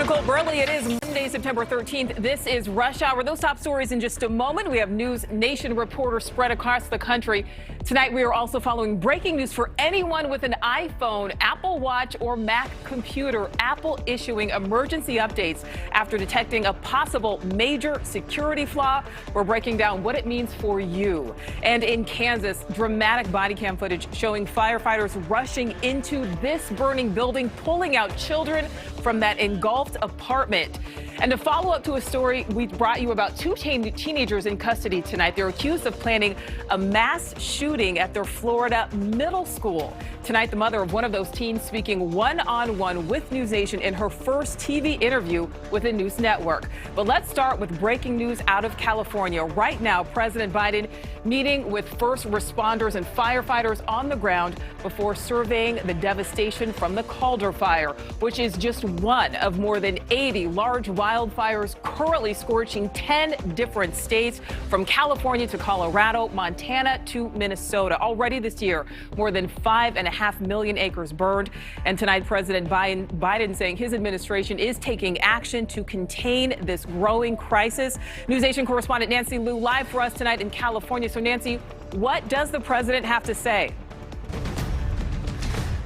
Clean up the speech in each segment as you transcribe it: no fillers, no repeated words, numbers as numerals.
Nicole Burley, it is Monday, September 13th. This is Rush Hour. Those top stories in just a moment. We have News Nation reporters spread across the country. Tonight, we are also following breaking news for anyone with an iPhone, Apple Watch, or Mac computer. Apple issuing emergency updates after detecting a possible major security flaw. We're breaking down what it means for you. And in Kansas, dramatic body cam footage showing firefighters rushing into this burning building, pulling out children from that engulfed apartment. And to follow up to a story we brought you about two teenagers in custody tonight. They're accused of planning a mass shooting at their Florida middle school. Tonight, the mother of one of those teens speaking one-on-one with News Nation in her first TV interview with a news network. But let's start with breaking news out of California. Right now, President Biden meeting with first responders and firefighters on the ground before surveying the devastation from the Caldor Fire, which is just one of more than 80 large wildfires currently scorching 10 different states, from California to Colorado, Montana to Minnesota. Already this year, more than 5.5 million acres burned. And tonight, President Biden saying his administration is taking action to contain this growing crisis. News Nation correspondent Nancy Liu live for us tonight in California. So, Nancy, what does the president have to say?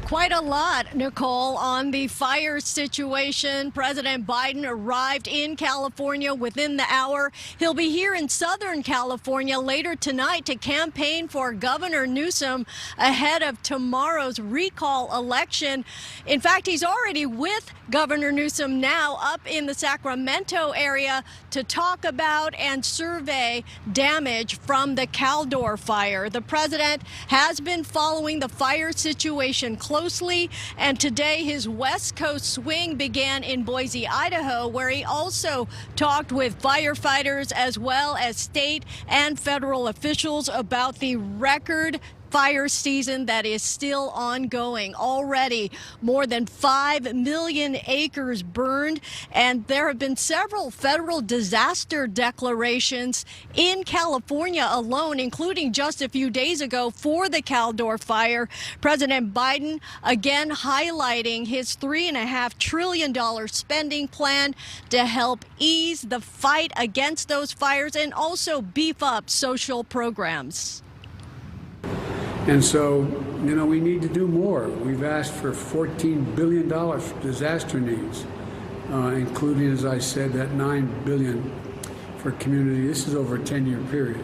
Quite a lot, Nicole, on the fire situation. President Biden arrived in California within the hour. He'll be here in Southern California later tonight to campaign for Governor Newsom ahead of tomorrow's recall election. In fact, he's already with Governor Newsom now up in the Sacramento area to talk about and survey damage from the Caldor Fire. The president has been following the fire situation closely, and today his West Coast swing began in Boise, Idaho, where he also talked with firefighters as well as state and federal officials about the record fire season that is still ongoing. Already more than 5 million acres burned, and there have been several federal disaster declarations in California alone, including just a few days ago for the Caldor Fire. President Biden again highlighting his $3.5 trillion spending plan to help ease the fight against those fires and also beef up social programs. And so, we need to do more. We've asked for $14 billion for disaster needs, including, as I said, that $9 billion for community. This is over a 10-year period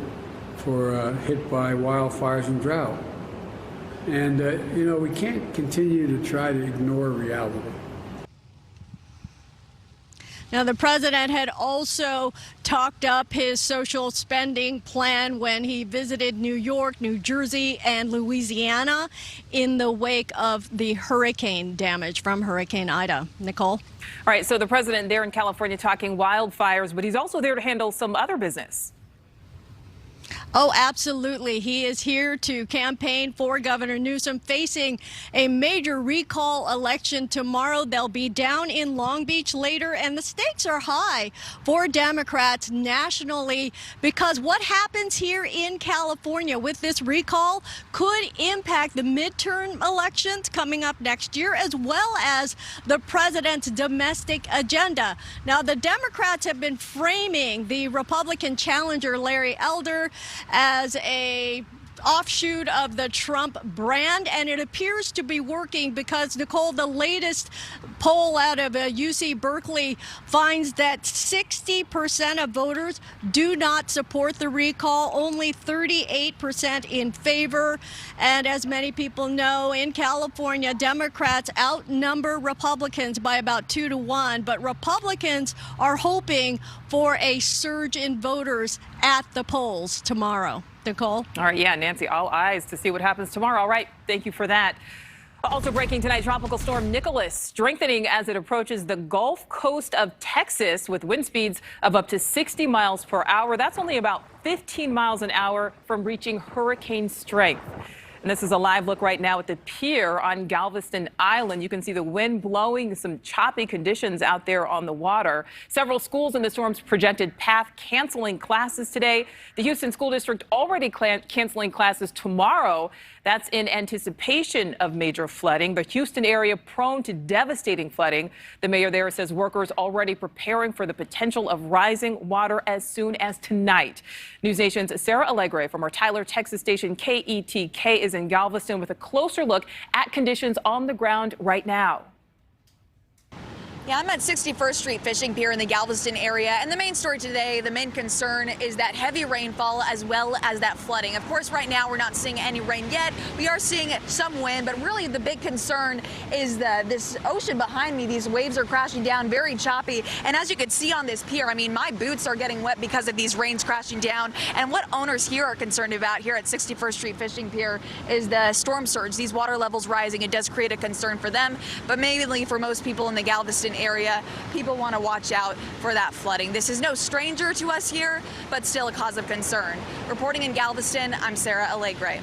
for hit by wildfires and drought. And, we can't continue to try to ignore reality. Now, the president had also talked up his social spending plan when he visited New York, New Jersey, and Louisiana in the wake of the hurricane damage from Hurricane Ida. Nicole? All right, so the president there in California talking wildfires, but he's also there to handle some other business. Oh, absolutely. He is here to campaign for Governor Newsom, facing a major recall election tomorrow. They'll be down in Long Beach later, and the stakes are high for Democrats nationally, because what happens here in California with this recall could impact the midterm elections coming up next year, as well as the president's domestic agenda. Now, the Democrats have been framing the Republican challenger, Larry Elder, as a offshoot of the Trump brand, and it appears to be working because, Nicole, the latest poll out of UC Berkeley finds that 60% of voters do not support the recall, only 38% in favor. And as many people know, in California, Democrats outnumber Republicans by about 2 to 1, but Republicans are hoping for a surge in voters at the polls tomorrow. Nicole? All right, yeah, Nancy, all eyes to see what happens tomorrow. All right, thank you for that. Also breaking tonight, Tropical Storm Nicholas strengthening as it approaches the Gulf Coast of Texas with wind speeds of up to 60 miles per hour. That's only about 15 miles an hour from reaching hurricane strength. And this is a live look right now at the pier on Galveston Island. You can see the wind blowing, some choppy conditions out there on the water. Several schools in the storm's projected path canceling classes today. The Houston School District already canceling classes tomorrow. That's in anticipation of major flooding. The Houston area prone to devastating flooding. The mayor there says workers already preparing for the potential of rising water as soon as tonight. News Nation's Sarah Allegre from our Tyler, Texas station KETK is in Galveston with a closer look at conditions on the ground right now. Yeah, I'm at 61st Street Fishing Pier in the Galveston area, and the main story today, the main concern is that heavy rainfall as well as that flooding. Of course, right now we're not seeing any rain yet. We are seeing some wind, but really the big concern is this ocean behind me. These waves are crashing down, very choppy, and as you can see on this pier, I mean, my boots are getting wet because of these rains crashing down. And what owners here are concerned about here at 61st Street Fishing Pier is the storm surge. These water levels rising, it does create a concern for them, but mainly for most people in the Galveston area, people want to watch out for that flooding. This is no stranger to us here, but still a cause of concern. Reporting in Galveston, I'm Sarah Allegre.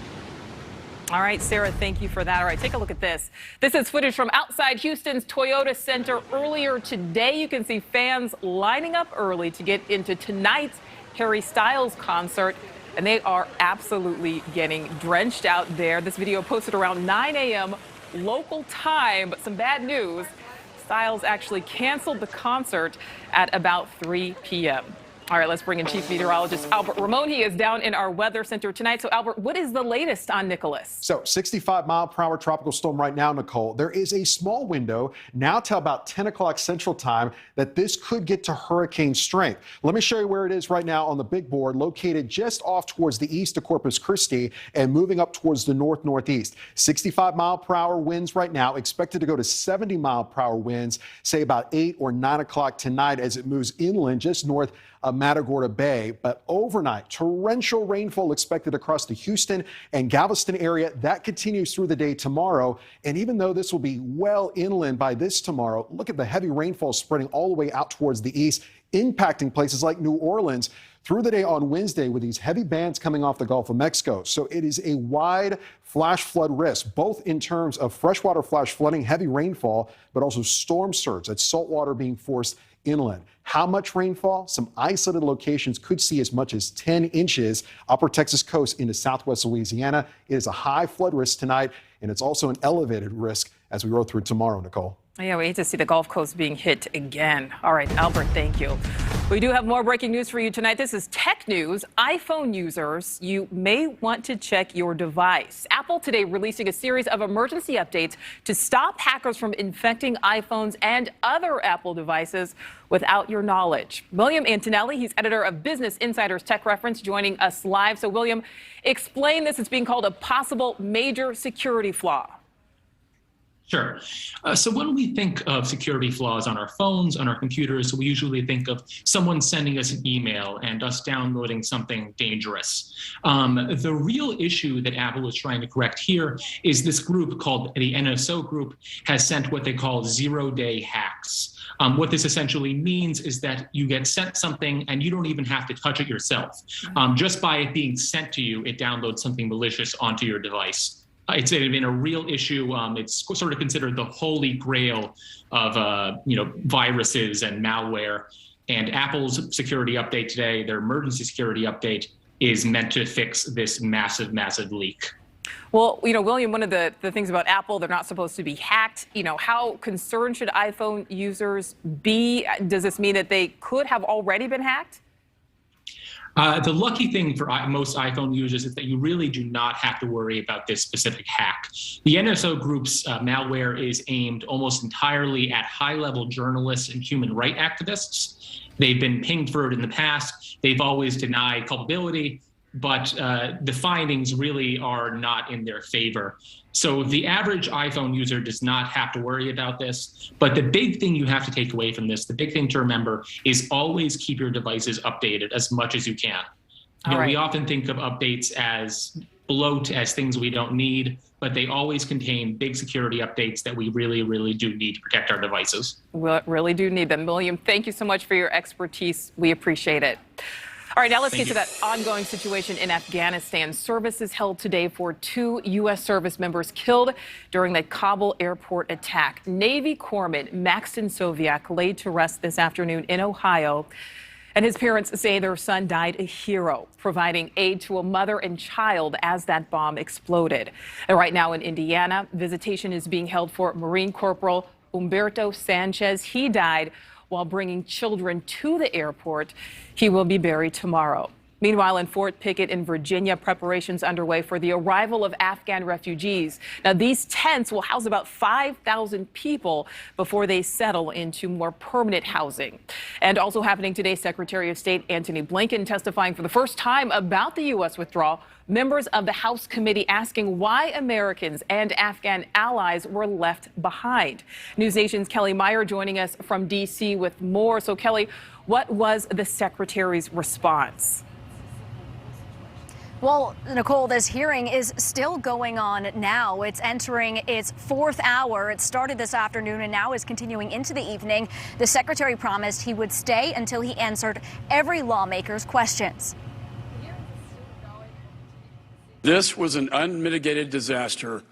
All right, Sarah, thank you for that. All right, take a look at this. This is footage from outside Houston's Toyota Center earlier today. You can see fans lining up early to get into tonight's Harry Styles concert, and they are absolutely getting drenched out there. This video posted around 9 a.m. local time, but some bad news. Styles actually canceled the concert at about 3 p.m. All right, let's bring in Chief Meteorologist Albert Ramon. He is down in our weather center tonight. So, Albert, what is the latest on Nicholas? So, 65-mile-per-hour tropical storm right now, Nicole. There is a small window now till about 10 o'clock Central Time that this could get to hurricane strength. Let me show you where it is right now on the big board, located just off towards the east of Corpus Christi and moving up towards the north-northeast. 65-mile-per-hour winds right now, expected to go to 70-mile-per-hour winds, say about 8 or 9 o'clock tonight as it moves inland just north of Matagorda Bay. But overnight, torrential rainfall expected across the Houston and Galveston area. That continues through the day tomorrow. And even though this will be well inland by this tomorrow, look at the heavy rainfall spreading all the way out towards the east, impacting places like New Orleans through the day on Wednesday with these heavy bands coming off the Gulf of Mexico. So it is a wide flash flood risk, both in terms of freshwater flash flooding, heavy rainfall, but also storm surge. That's salt water being forced inland. How much rainfall? Some isolated locations could see as much as 10 inches. Upper Texas coast into southwest Louisiana. It is a high flood risk tonight, and it's also an elevated risk as we roll through tomorrow, Nicole. Yeah, we hate to see the Gulf Coast being hit again. All right, Albert, thank you. We do have more breaking news for you tonight. This is tech news. iPhone users, you may want to check your device. Apple today releasing a series of emergency updates to stop hackers from infecting iPhones and other Apple devices without your knowledge. William Antonelli, he's editor of Business Insider's Tech Reference, joining us live. So, William, explain this. It's being called a possible major security flaw. Sure. So when we think of security flaws on our phones, on our computers, we usually think of someone sending us an email and us downloading something dangerous. The real issue that Apple is trying to correct here is this group called the NSO group has sent what they call zero-day hacks. What this essentially means is that you get sent something and you don't even have to touch it yourself. Just by it being sent to you, it downloads something malicious onto your device. It's been a real issue. It's sort of considered the holy grail of viruses and malware. And Apple's security update today, their emergency security update, is meant to fix this massive, massive leak. Well, William, one of the things about Apple, they're not supposed to be hacked. How concerned should iPhone users be? Does this mean that they could have already been hacked? The lucky thing for most iPhone users is that you really do not have to worry about this specific hack. The NSO group's malware is aimed almost entirely at high-level journalists and human rights activists. They've been pinged for it in the past. They've always denied culpability, but the findings really are not in their favor. So the average iPhone user does not have to worry about this. But the big thing you have to take away from this, the big thing to remember, is always keep your devices updated as much as you can. We often think of updates as bloat, as things we don't need, but they always contain big security updates that we really, really do need to protect our devices. We really do need them. William, thank you so much for your expertise. We appreciate it. All right, now let's get to that ongoing situation in Afghanistan. Services held today for 2 U.S. service members killed during the Kabul airport attack. Navy Corpsman Maxton Soviak laid to rest this afternoon in Ohio. And his parents say their son died a hero, providing aid to a mother and child as that bomb exploded. And right now in Indiana, visitation is being held for Marine Corporal Humberto Sanchez. He died while bringing children to the airport. He will be buried tomorrow. Meanwhile, in Fort Pickett in Virginia, preparations underway for the arrival of Afghan refugees. Now, these tents will house about 5,000 people before they settle into more permanent housing. And also happening today, Secretary of State Antony Blinken testifying for the first time about the U.S. withdrawal. Members of the House committee asking why Americans and Afghan allies were left behind. NewsNation's Kelly Meyer joining us from D.C. with more. So, Kelly, what was the secretary's response? Well, Nicole, this hearing is still going on now. It's entering its 4th hour. It started this afternoon and now is continuing into the evening. The secretary promised he would stay until he answered every lawmaker's questions. This was an unmitigated disaster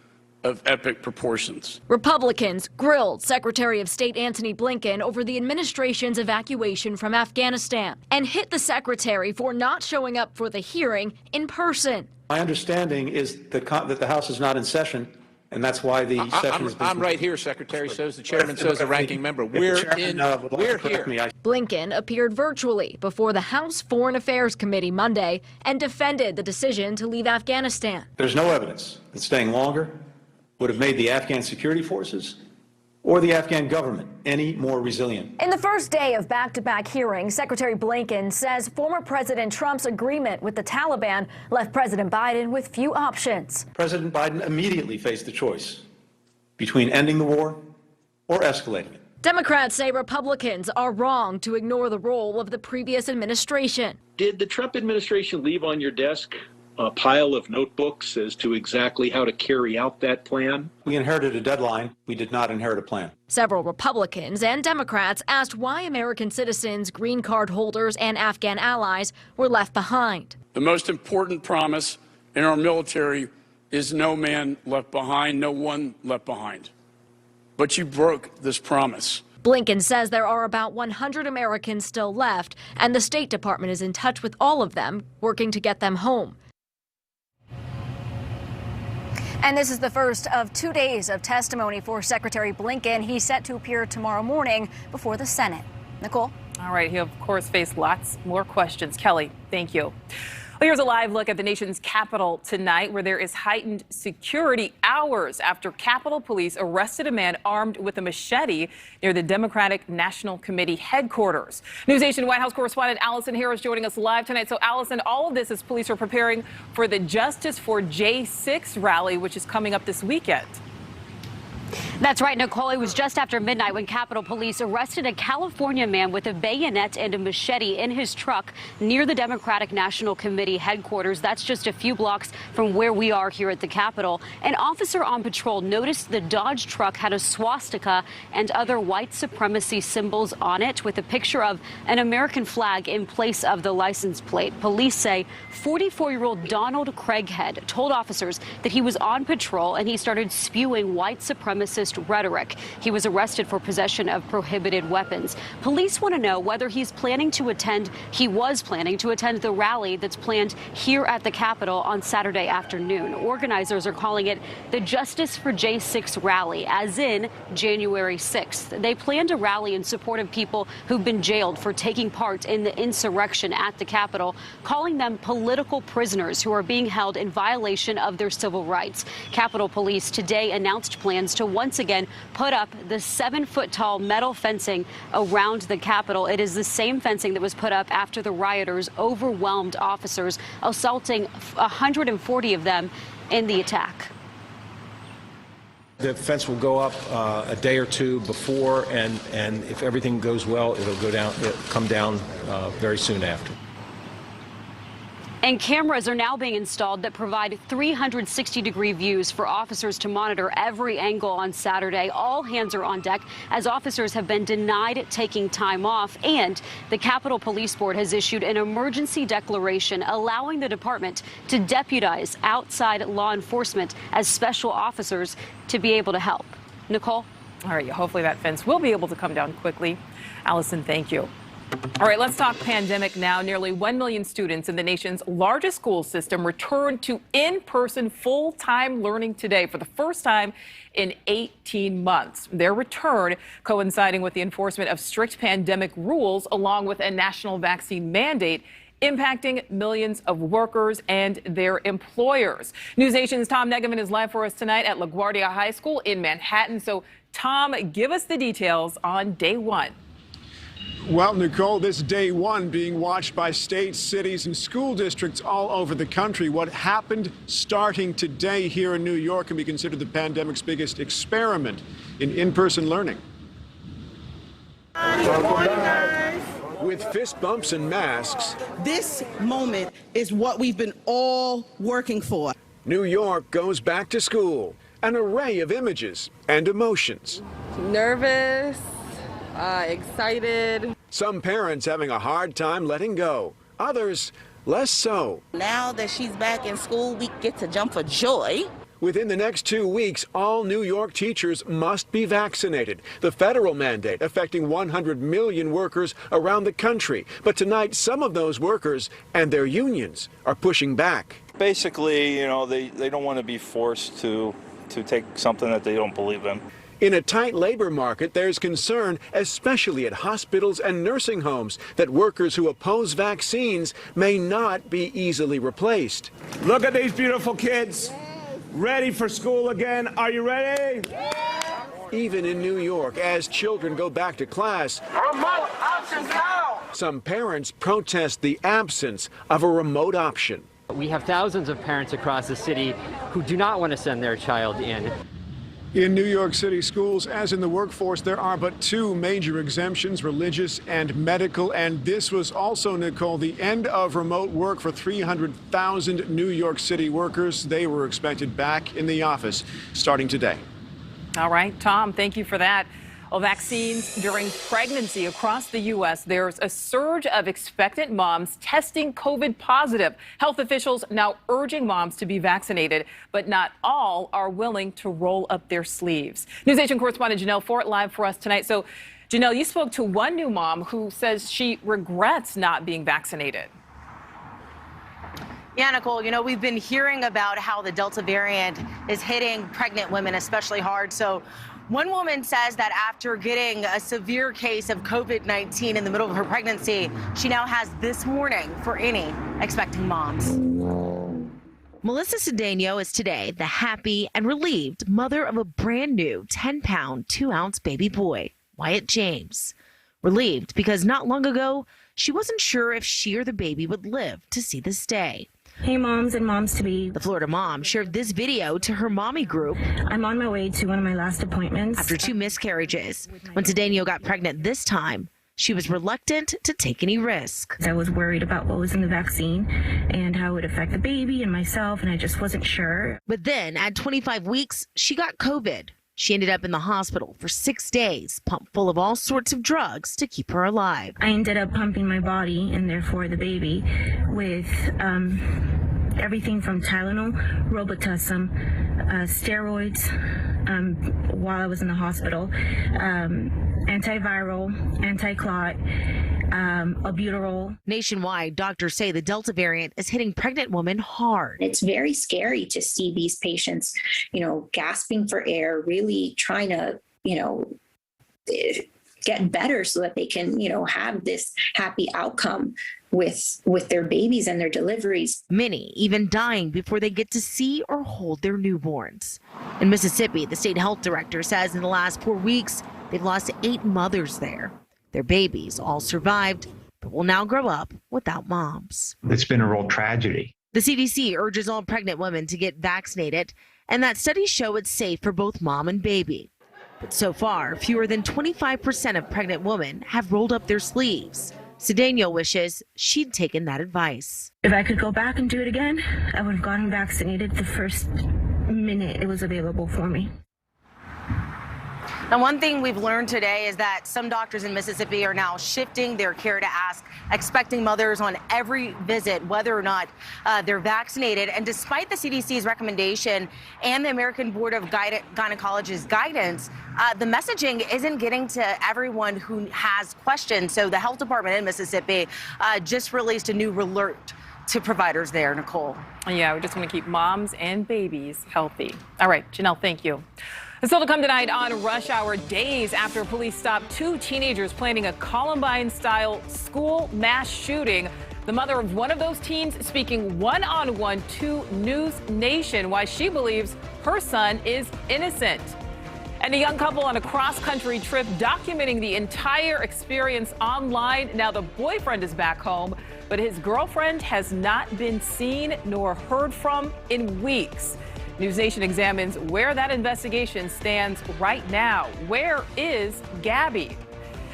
of epic proportions. Republicans grilled Secretary of State Antony Blinken over the administration's evacuation from Afghanistan and hit the secretary for not showing up for the hearing in person. My understanding is that the House is not in session, and that's why the session has been... I'm right here, Secretary. So is the chairman, so is the ranking member. We're here. Blinken appeared virtually before the House Foreign Affairs Committee Monday and defended the decision to leave Afghanistan. There's no evidence that staying longer would have made the Afghan security forces or the Afghan government any more resilient. In the first day of back-to-back hearings, Secretary Blinken says former President Trump's agreement with the Taliban left President Biden with few options. President Biden immediately faced the choice between ending the war or escalating it. Democrats say Republicans are wrong to ignore the role of the previous administration. Did the Trump administration leave on your desk a pile of notebooks as to exactly how to carry out that plan? We inherited a deadline. We did not inherit a plan. Several Republicans and Democrats asked why American citizens, green card holders, and Afghan allies were left behind. The most important promise in our military is no man left behind, no one left behind. But you broke this promise. Blinken says there are about 100 Americans still left, and the State Department is in touch with all of them, working to get them home. And this is the first of 2 days of testimony for Secretary Blinken. He's set to appear tomorrow morning before the Senate. Nicole? All right. He'll, of course, face lots more questions. Kelly, thank you. Well, here's a live look at the nation's capital tonight, where there is heightened security hours after Capitol Police arrested a man armed with a machete near the Democratic National Committee headquarters. NewsNation White House correspondent Allison Harris joining us live tonight. So, Allison, all of this as police are preparing for the Justice for J6 rally, which is coming up this weekend. That's right, Nicole. It was just after midnight when Capitol Police arrested a California man with a bayonet and a machete in his truck near the Democratic National Committee headquarters. That's just a few blocks from where we are here at the Capitol. An officer on patrol noticed the Dodge truck had a swastika and other white supremacy symbols on it, with a picture of an American flag in place of the license plate. Police say 44-year-old Donald Craighead told officers that he was on patrol and he started spewing white supremacist rhetoric. He was arrested for possession of prohibited weapons. Police want to know whether he was planning to attend the rally that's planned here at the Capitol on Saturday afternoon. Organizers are calling it the Justice for J6 rally, as in January 6th. They planned a rally in support of people who've been jailed for taking part in the insurrection at the Capitol, calling them political prisoners who are being held in violation of their civil rights. Capitol Police today announced plans to once again put up the 7-foot-tall metal fencing around the Capitol. It is the same fencing that was put up after the rioters overwhelmed officers, assaulting 140 of them in the attack. The fence will go up a day or two before, and if everything goes well, it'll come down very soon after. And cameras are now being installed that provide 360-degree views for officers to monitor every angle on Saturday. All hands are on deck as officers have been denied taking time off. And the Capitol Police Board has issued an emergency declaration allowing the department to deputize outside law enforcement as special officers to be able to help. Nicole? All right, hopefully that fence will be able to come down quickly. Allison, thank you. All right, let's talk pandemic now. Nearly 1 million students in the nation's largest school system returned to in-person full-time learning today for the first time in 18 months. Their return coinciding with the enforcement of strict pandemic rules along with a national vaccine mandate impacting millions of workers and their employers. NewsNation's Tom Negeman is live for us tonight at LaGuardia High School in Manhattan. So, Tom, give us the details on day one. Well, Nicole, this day one being watched by states, cities, and school districts all over the country. What happened starting today here in New York can be considered the pandemic's biggest experiment in in-person learning. With fist bumps and masks, this moment is what we've been all working for. New York goes back to school. An array of images and emotions. Nervous. Excited. Some parents having a hard time letting go. Others, less so. Now that she's back in school, we get to jump for joy. Within the next 2 weeks, all New York teachers must be vaccinated. The federal mandate affecting 100 million workers around the country. But tonight, some of those workers and their unions are pushing back. Basically, they don't want to be forced to take something that they don't believe in. In a tight labor market, there's concern, especially at hospitals and nursing homes, that workers who oppose vaccines may not be easily replaced. Look at these beautiful kids, ready for school again. Are you ready? Even in New York, as children go back to class, remote options now. Some parents protest the absence of a remote option. We have thousands of parents across the city who do not want to send their child in. In New York City schools, as in the workforce, there are but two major exemptions, religious and medical. And this was also, Nicole, the end of remote work for 300,000 New York City workers. They were expected back in the office starting today. All right, Tom, thank you for that. Well, vaccines during pregnancy across the U.S., there's a surge of expectant moms testing COVID positive. Health officials now urging moms to be vaccinated, but not all are willing to roll up their sleeves. NewsNation correspondent Janelle Fort live for us tonight. So, Janelle, you spoke to one new mom who says she regrets not being vaccinated. Yeah, Nicole, we've been hearing about how the Delta variant is hitting pregnant women especially hard. So one woman says that after getting a severe case of COVID-19 in the middle of her pregnancy, she now has this warning for any expecting moms. Melissa Cedeno is today the happy and relieved mother of a brand new 10-pound, 2-ounce baby boy, Wyatt James. Relieved because not long ago, she wasn't sure if she or the baby would live to see this day. Hey moms and moms-to-be. The Florida mom shared this video to her mommy group. I'm on my way to one of my last appointments. After 2 miscarriages. When Cedeno got pregnant this time, she was reluctant to take any risk. I was worried about what was in the vaccine and how it would affect the baby and myself, and I just wasn't sure. But then at 25 weeks, she got COVID. She ended up in the hospital for 6 days, pumped full of all sorts of drugs to keep her alive. I ended up pumping my body, and therefore the baby, with everything from Tylenol, Robitussin, steroids while I was in the hospital, antiviral, anti-clot, albuterol. Nationwide, doctors say the Delta variant is hitting pregnant women hard. It's very scary to see these patients, gasping for air, really trying to, get better so that they can, have this happy outcome with their babies and their deliveries. Many even dying before they get to see or hold their newborns. In Mississippi, the state health director says in the last 4 weeks, they've lost 8 mothers there. Their babies all survived, but will now grow up without moms. It's been a real tragedy. The CDC urges all pregnant women to get vaccinated, and that studies show it's safe for both mom and baby. But so far, fewer than 25% of pregnant women have rolled up their sleeves. Cedeno wishes she'd taken that advice. If I could go back and do it again, I would have gotten vaccinated the first minute it was available for me. Now, one thing we've learned today is that some doctors in Mississippi are now shifting their care to ask expecting mothers on every visit whether or not they're vaccinated. And despite the CDC's recommendation and the American Board of Gynecology's guidance, the messaging isn't getting to everyone who has questions. So the health department in Mississippi just released a new alert to providers there, Nicole. Yeah, we just want to keep moms and babies healthy. All right, Janelle, thank you. And still to come tonight on Rush Hour, days after police stopped two teenagers planning a Columbine-style school mass shooting. The mother of one of those teens speaking one-on-one to News Nation why she believes her son is innocent. And a young couple on a cross-country trip documenting the entire experience online. Now the boyfriend is back home, but his girlfriend has not been seen nor heard from in weeks. News Nation examines where that investigation stands right now. Where is Gabby?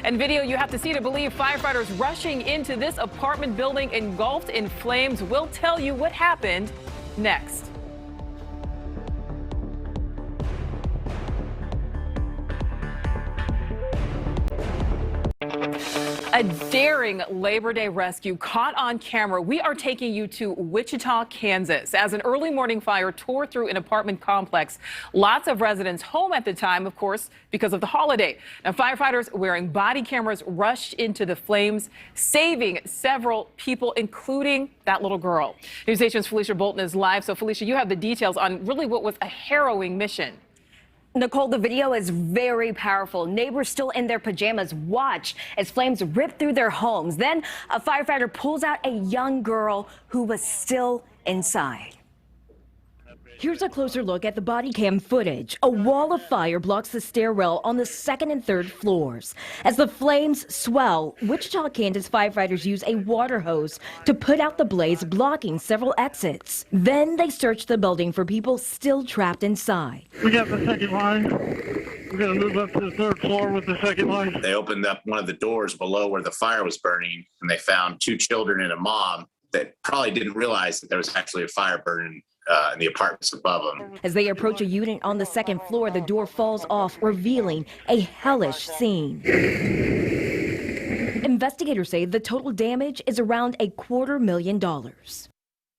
And video you have to see to believe firefighters rushing into this apartment building engulfed in flames. We'll tell you what happened next. A daring Labor Day rescue caught on camera. We are taking you to Wichita, Kansas, as an early morning fire tore through an apartment complex. Lots of residents home at the time, of course, because of the holiday. Now, firefighters wearing body cameras rushed into the flames, saving several people, including that little girl. News Nation's Felicia Bolton is live. So, Felicia, you have the details on really what was a harrowing mission. Nicole, the video is very powerful. Neighbors still in their pajamas watch as flames rip through their homes. Then a firefighter pulls out a young girl who was still inside. Here's a closer look at the body cam footage. A wall of fire blocks the stairwell on the second and third floors. As the flames swell, Wichita, Kansas firefighters use a water hose to put out the blaze, blocking several exits. Then they search the building for people still trapped inside. We got the second line. We're going to move up to the third floor with the second line. They opened up one of the doors below where the fire was burning, and they found two children and a mom that probably didn't realize that there was actually a fire burning in the apartments above them. As they approach a unit on the second floor, the door falls off, revealing a hellish scene. Investigators say the total damage is around $250,000.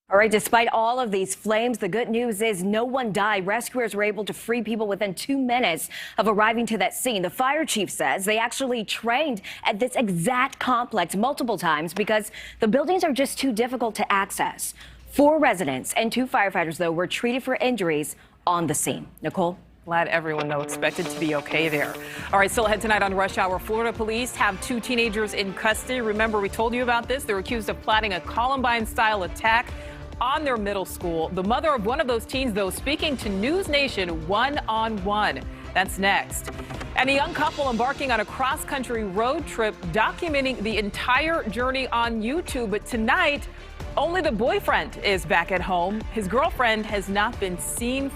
All right, despite all of these flames, the good news is no one died. Rescuers were able to free people within 2 minutes of arriving to that scene. The fire chief says they actually trained at this exact complex multiple times because the buildings are just too difficult to access. 4 residents and 2 firefighters, though, were treated for injuries on the scene. Nicole? Glad everyone, though, expected to be okay there. All right, still ahead tonight on Rush Hour, Florida police have 2 teenagers in custody. Remember, we told you about this. They're accused of plotting a Columbine-style attack on their middle school. The mother of one of those teens, though, speaking to News Nation one-on-one. That's next. And a young couple embarking on a cross-country road trip documenting the entire journey on YouTube. But tonight, only the boyfriend is back at home. His girlfriend has not been seen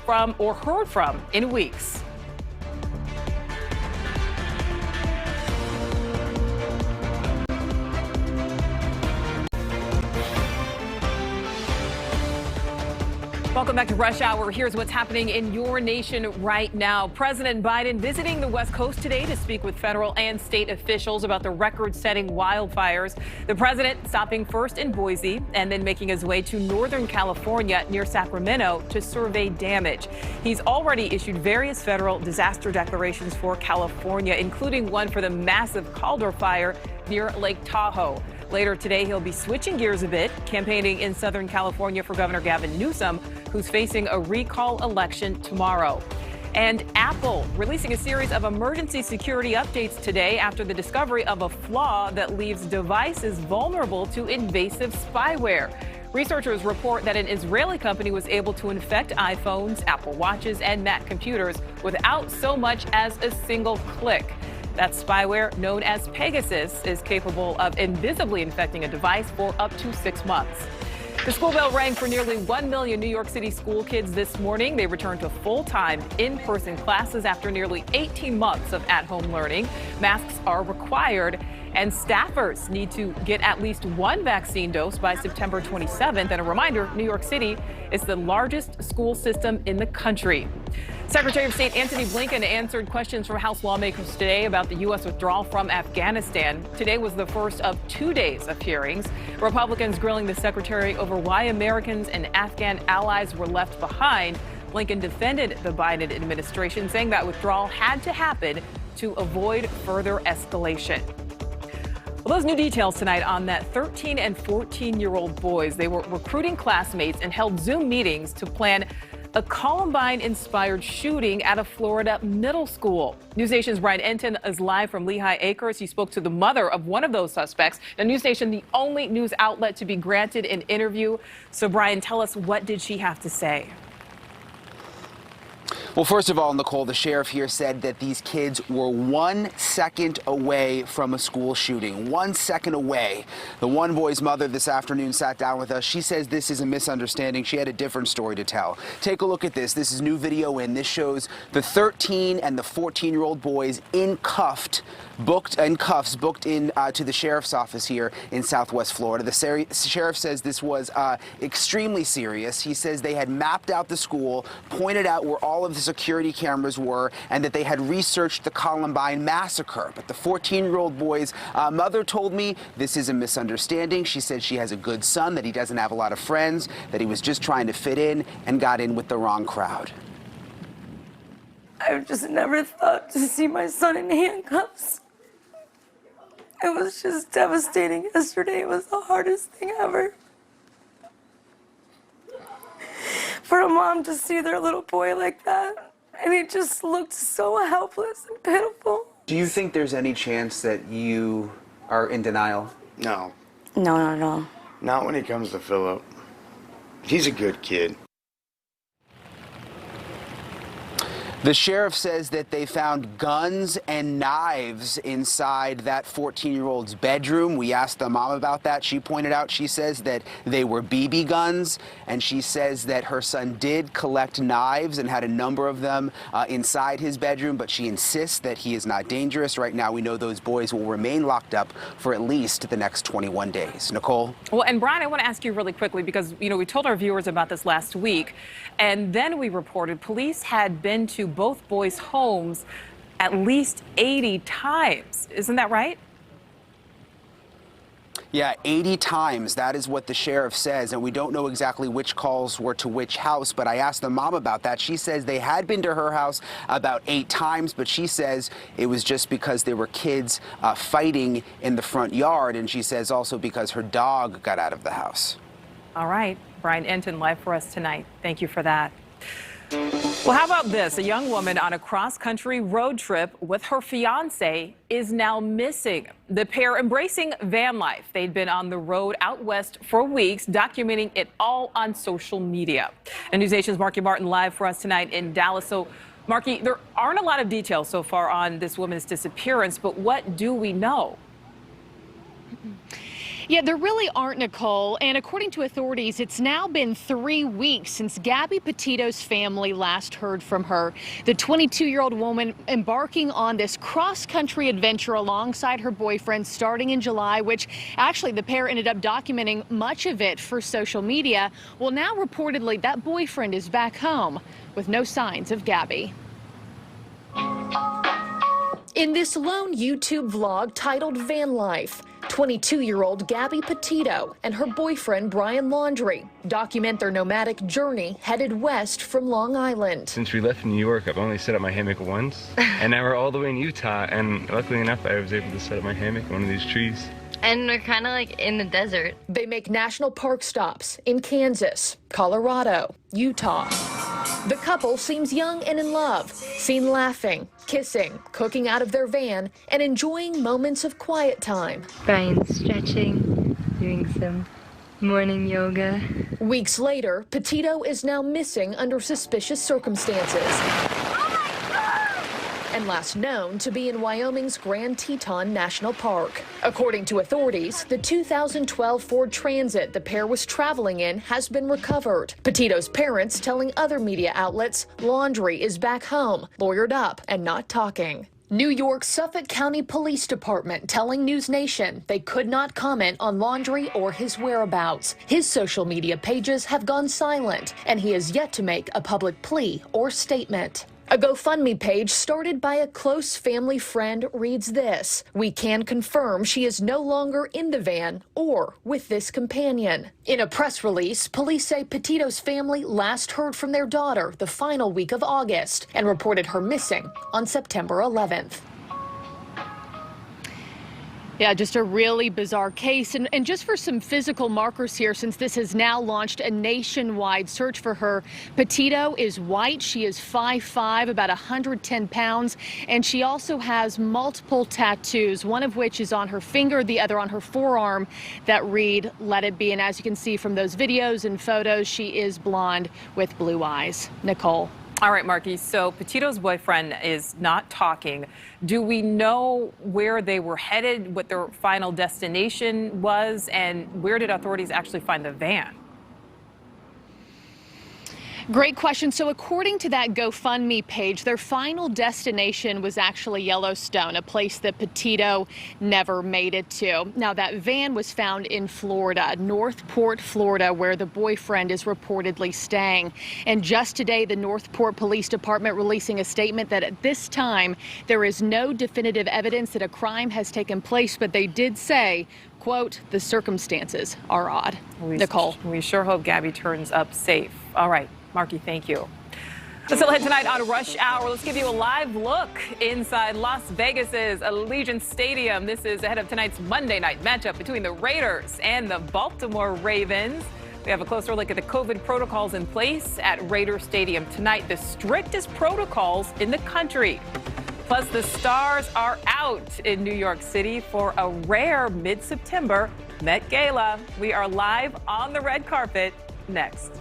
from or heard from in weeks. Welcome back to Rush Hour. Here's what's happening in your nation right now. President Biden visiting the West Coast today to speak with federal and state officials about the record-setting wildfires. The president stopping first in Boise and then making his way to Northern California near Sacramento to survey damage. He's already issued various federal disaster declarations for California, including one for the massive Caldor Fire near Lake Tahoe. Later today, he'll be switching gears a bit, campaigning in Southern California for Governor Gavin Newsom, who's facing a recall election tomorrow. And Apple releasing a series of emergency security updates today after the discovery of a flaw that leaves devices vulnerable to invasive spyware. Researchers report that an Israeli company was able to infect iPhones, Apple Watches, and Mac computers without so much as a single click. That spyware, known as Pegasus, is capable of invisibly infecting a device for up to 6 months. The school bell rang for nearly 1 million New York City school kids this morning. They returned to full-time in-person classes after nearly 18 months of at-home learning. Masks are required, and staffers need to get at least one vaccine dose by September 27th. And a reminder, New York City is the largest school system in the country. Secretary of State Antony Blinken answered questions from House lawmakers today about the U.S. withdrawal from Afghanistan. Today was the first of 2 days of hearings. Republicans grilling the secretary over why Americans and Afghan allies were left behind. Blinken defended the Biden administration, saying that withdrawal had to happen to avoid further escalation. Well, those new details tonight on that 13 and 14-year-old boys. They were recruiting classmates and held Zoom meetings to plan a Columbine-inspired shooting at a Florida middle school. NewsNation's Brian Enton is live from Lehigh Acres. He spoke to the mother of one of those suspects. Now, NewsNation, the only news outlet to be granted an interview. So, Brian, tell us, what did she have to say? Well, first of all, Nicole, the sheriff here said that these kids were 1 second away from a school shooting. 1 second away. The one boy's mother this afternoon sat down with us. She says this is a misunderstanding. She had a different story to tell. Take a look at this. This is new video in. This shows the 13 and the 14-year-old boys booked in to the sheriff's office here in Southwest Florida. The sheriff says this was extremely serious. He says they had mapped out the school, pointed out where all of the security cameras were, and that they had researched the Columbine massacre. But the 14-year-old boy's mother told me this is a misunderstanding. She said she has a good son, that he doesn't have a lot of friends, that he was just trying to fit in and got in with the wrong crowd. I just never thought to see my son in handcuffs. It was just devastating. Yesterday was the hardest thing ever. For a mom to see their little boy like that, and he just looked so helpless and pitiful. Do you think there's any chance that you are in denial? No. No, not at all. Not when it comes to Philip. He's a good kid. The sheriff says that they found guns and knives inside that 14-year-old's bedroom. We asked the mom about that. She pointed out, she says that they were BB guns, and she says that her son did collect knives and had a number of them inside his bedroom, but she insists that he is not dangerous. Right now, we know those boys will remain locked up for at least the next 21 days. Nicole? Well, and Brian, I want to ask you really quickly, because, you know, we told our viewers about this last week, and then we reported police had been to both boys' homes at least 80 times. Isn't that right? Yeah, 80 times. That is what the sheriff says. And we don't know exactly which calls were to which house, but I asked the mom about that. She says they had been to her house about 8 times, but she says it was just because there were kids fighting in the front yard. And she says also because her dog got out of the house. All right. Brian Enton live for us tonight. Thank you for that. Well, how about this? A young woman on a cross-country road trip with her fiancé is now missing. The pair embracing van life. They'd been on the road out west for weeks, documenting it all on social media. And NewsNation's Marky Martin live for us tonight in Dallas. So, Marky, there aren't a lot of details so far on this woman's disappearance, but what do we know? Yeah, there really aren't, Nicole. And according to authorities, it's now been 3 weeks since Gabby Petito's family last heard from her. The 22-year-old woman embarking on this cross-country adventure alongside her boyfriend starting in July, which actually the pair ended up documenting much of it for social media. Well, now reportedly that boyfriend is back home with no signs of Gabby. In this lone YouTube vlog titled Van Life, 22-year-old Gabby Petito and her boyfriend Brian Laundrie document their nomadic journey headed west from Long Island. Since we left New York, I've only set up my hammock once, and now we're all the way in Utah, and luckily enough, I was able to set up my hammock in one of these trees. And we're kind of like in the desert. They make national park stops in Kansas, Colorado, Utah. The couple seems young and in love, seen laughing, kissing, cooking out of their van, and enjoying moments of quiet time. Brian's stretching, doing some morning yoga. Weeks later, Petito is now missing under suspicious circumstances. and last known to be in Wyoming's Grand Teton National Park. According to authorities, the 2012 Ford Transit the pair was traveling in has been recovered. Petito's parents telling other media outlets Laundrie is back home, lawyered up and not talking. New York's Suffolk County Police Department telling News Nation they could not comment on Laundrie or his whereabouts. His social media pages have gone silent, and he has yet to make a public plea or statement. A GoFundMe page started by a close family friend reads this: "We can confirm she is no longer in the van or with this companion." In a press release, police say Petito's family last heard from their daughter the final week of August and reported her missing on September 11th. Yeah, just a really bizarre case. And just for some physical markers here, since this has now launched a nationwide search for her, Petito is white. She is 5'5", about 110 pounds. And she also has multiple tattoos, one of which is on her finger, the other on her forearm, that read, "Let it be." And as you can see from those videos and photos, she is blonde with blue eyes. Nicole. All right, Marky, so Petito's boyfriend is not talking. Do we know where they were headed, what their final destination was, and where did authorities actually find the van? Great question. So according to that GoFundMe page, their final destination was actually Yellowstone, a place that Petito never made it to. Now, that van was found in Florida, Northport, Florida, where the boyfriend is reportedly staying. And just today, the Northport Police Department releasing a statement that at this time, there is no definitive evidence that a crime has taken place, but they did say, quote, "The circumstances are odd." Nicole. We sure hope Gabby turns up safe. All right. Marky, thank you. Let's head tonight on Rush Hour. Let's give you a live look inside Las Vegas's Allegiant Stadium. This is ahead of tonight's Monday night matchup between the Raiders and the Baltimore Ravens. We have a closer look at the COVID protocols in place at Raider Stadium tonight, the strictest protocols in the country. Plus, the stars are out in New York City for a rare mid-September Met Gala. We are live on the red carpet next.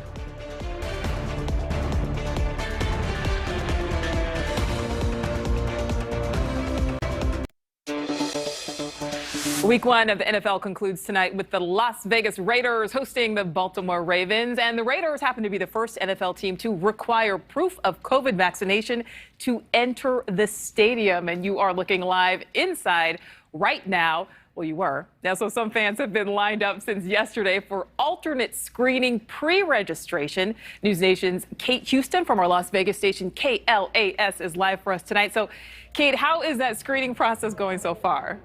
Week 1 of the NFL concludes tonight with the Las Vegas Raiders hosting the Baltimore Ravens. And the Raiders happen to be the first NFL team to require proof of COVID vaccination to enter the stadium. And you are looking live inside right now. Well, you were. Now, so some fans have been lined up since yesterday for alternate screening pre-registration. News Nation's Kate Houston from our Las Vegas station KLAS is live for us tonight. So, Kate, how is that screening process going so far?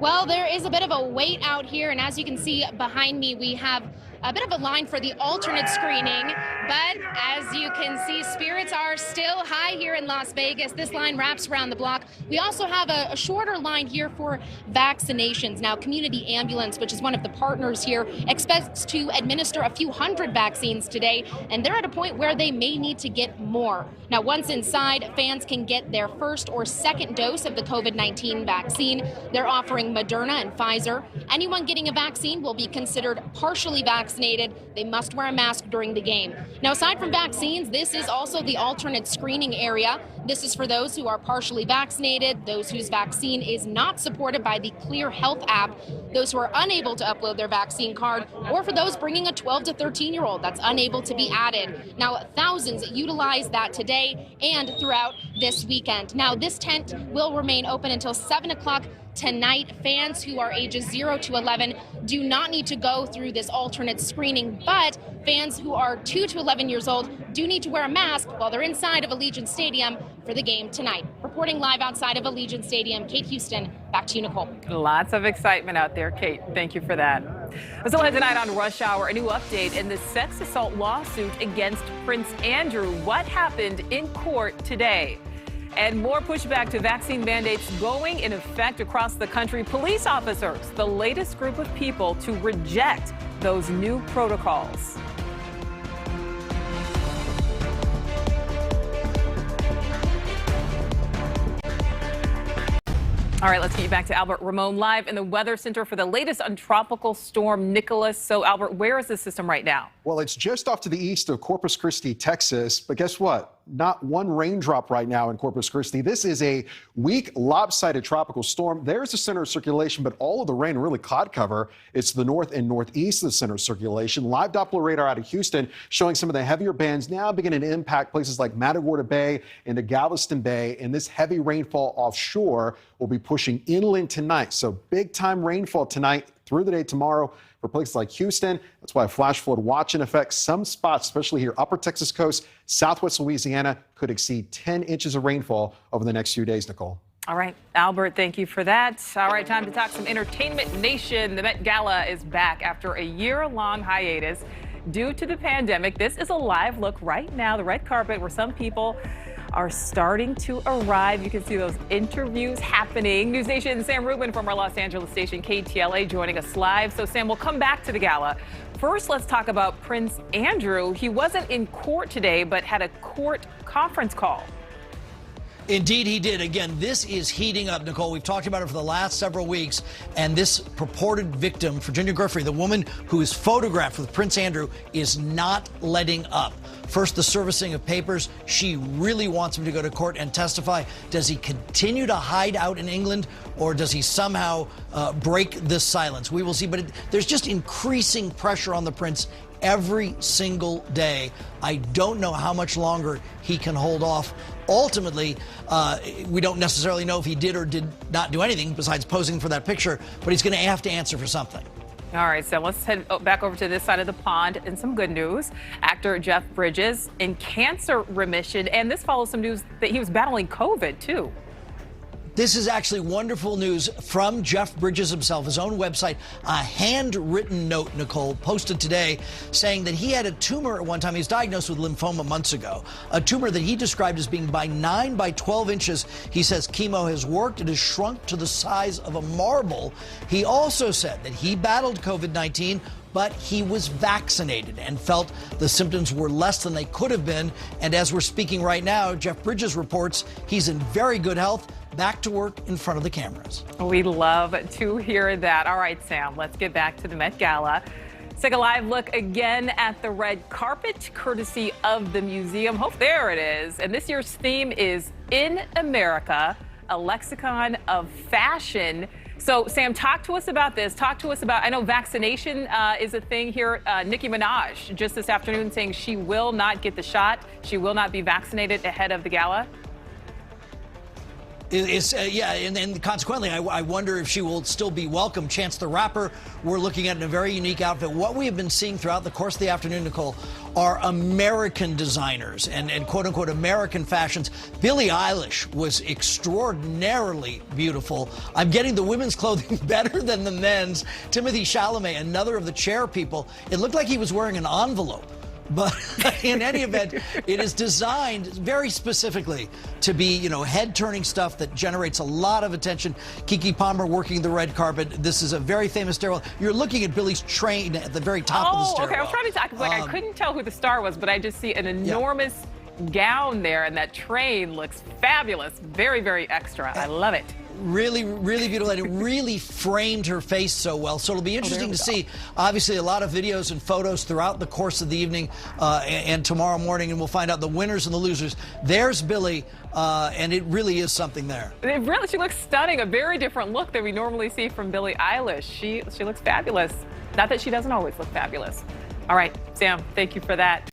Well, there is a bit of a wait out here, and as you can see behind me, we have a bit of a line for the alternate screening, but as you can see, spirits are still high here in Las Vegas. This line wraps around the block. We also have a shorter line here for vaccinations. Now, Community Ambulance, which is one of the partners here, expects to administer a few hundred vaccines today, and they're at a point where they may need to get more. Now, once inside, fans can get their first or second dose of the COVID-19 vaccine. They're offering Moderna and Pfizer. Anyone getting a vaccine will be considered partially vaccinated. They must wear a mask during the game. Now, aside from vaccines, this is also the alternate screening area. This is for those who are partially vaccinated, those whose vaccine is not supported by the Clear Health app, those who are unable to upload their vaccine card, or for those bringing a 12 to 13-year-old that's unable to be added. Now, thousands utilize that today and throughout this weekend. Now, this tent will remain open until 7 o'clock tonight. Fans who are ages 0 to 11 do not need to go through this alternate screening, but fans who are 2 to 11 years old do need to wear a mask while they're inside of Allegiant Stadium for the game tonight. Reporting live outside of Allegiant Stadium, Kate Houston, back to you, Nicole. Lots of excitement out there, Kate. Thank you for that. So tonight on Rush Hour, a new update in the sex assault lawsuit against Prince Andrew. What happened in court today? And more pushback to vaccine mandates going in effect across the country. Police officers, the latest group of people to reject those new protocols. All right, let's get you back to Albert Ramon live in the Weather Center for the latest on Tropical Storm Nicholas. So, Albert, where is the system right now? Well, it's just off to the east of Corpus Christi, Texas. But guess what? Not one raindrop right now in Corpus Christi. This is a weak, lopsided tropical storm. There's the center of circulation, but all of the rain really cloud cover. It's the north and northeast of the center of circulation. Live Doppler radar out of Houston showing some of the heavier bands now beginning to impact places like Matagorda Bay and the Galveston Bay. And this heavy rainfall offshore will be pushing inland tonight. So big time rainfall tonight through the day tomorrow for places like Houston. That's why a flash flood watch in effect. Some spots, especially here, upper Texas coast, southwest Louisiana, could exceed 10 inches of rainfall over the next few days, Nicole. All right, Albert, thank you for that. All right, time to talk some Entertainment Nation. The Met Gala is back after a year-long hiatus due to the pandemic. This is a live look right now, the red carpet, where some people are starting to arrive. You can see those interviews happening. News Nation Sam Rubin from our Los Angeles station KTLA joining us live. So Sam, we'll come back to the gala. First, let's talk about Prince Andrew. He wasn't in court today, but had a court conference call. Indeed, he did. Again, this is heating up, Nicole. We've talked about it for the last several weeks. And this purported victim, Virginia Griffey, the woman who is photographed with Prince Andrew, is not letting up. First, the servicing of papers. She really wants him to go to court and testify. Does he continue to hide out in England, or does he somehow break this silence? We will see. But there's just increasing pressure on the prince every single day. I don't know how much longer he can hold off. Ultimately, we don't necessarily know if he did or did not do anything besides posing for that picture, but he's going to have to answer for something. All right, so let's head back over to this side of the pond and some good news. Actor Jeff Bridges in cancer remission, and this follows some news that he was battling COVID, too. This is actually wonderful news from Jeff Bridges himself, his own website, a handwritten note, Nicole, posted today saying that he had a tumor at one time. He was diagnosed with lymphoma months ago, a tumor that he described as being by 9 by 12 inches. He says chemo has worked. It has shrunk to the size of a marble. He also said that he battled COVID-19, but he was vaccinated and felt the symptoms were less than they could have been. And as we're speaking right now, Jeff Bridges reports he's in very good health, back to work in front of the cameras. We love to hear that. All right, Sam, let's get back to the Met Gala. Let's take a live look again at the red carpet, courtesy of the museum. There it is. And this year's theme is In America, a lexicon of fashion. So, Sam, talk to us about this. Talk to us about, I know vaccination is a thing here. Nicki Minaj just this afternoon saying she will not get the shot. She will not be vaccinated ahead of the gala. Yeah, and consequently, I wonder if she will still be welcome. Chance the Rapper, we're looking at in a very unique outfit. What we have been seeing throughout the course of the afternoon, Nicole, are American designers and quote-unquote American fashions. Billie Eilish was extraordinarily beautiful. I'm getting the women's clothing better than the men's. Timothy Chalamet, another of the chair people, it looked like he was wearing an envelope. But in any event, it is designed very specifically to be, head-turning stuff that generates a lot of attention. Keke Palmer working the red carpet. This is a very famous stairwell. You're looking at Billie's train at the very top of the stairwell. Okay. I was trying to talk. I couldn't tell who the star was, but I just see an enormous gown there, and that train looks fabulous. Very, very extra. I love it. Really, really beautiful, and it really framed her face so well. So it'll be interesting to see. Obviously, a lot of videos and photos throughout the course of the evening and tomorrow morning, and we'll find out the winners and the losers. There's Billie, and it really is something there. She looks stunning. A very different look than we normally see from Billie Eilish. She looks fabulous. Not that she doesn't always look fabulous. All right, Sam, thank you for that.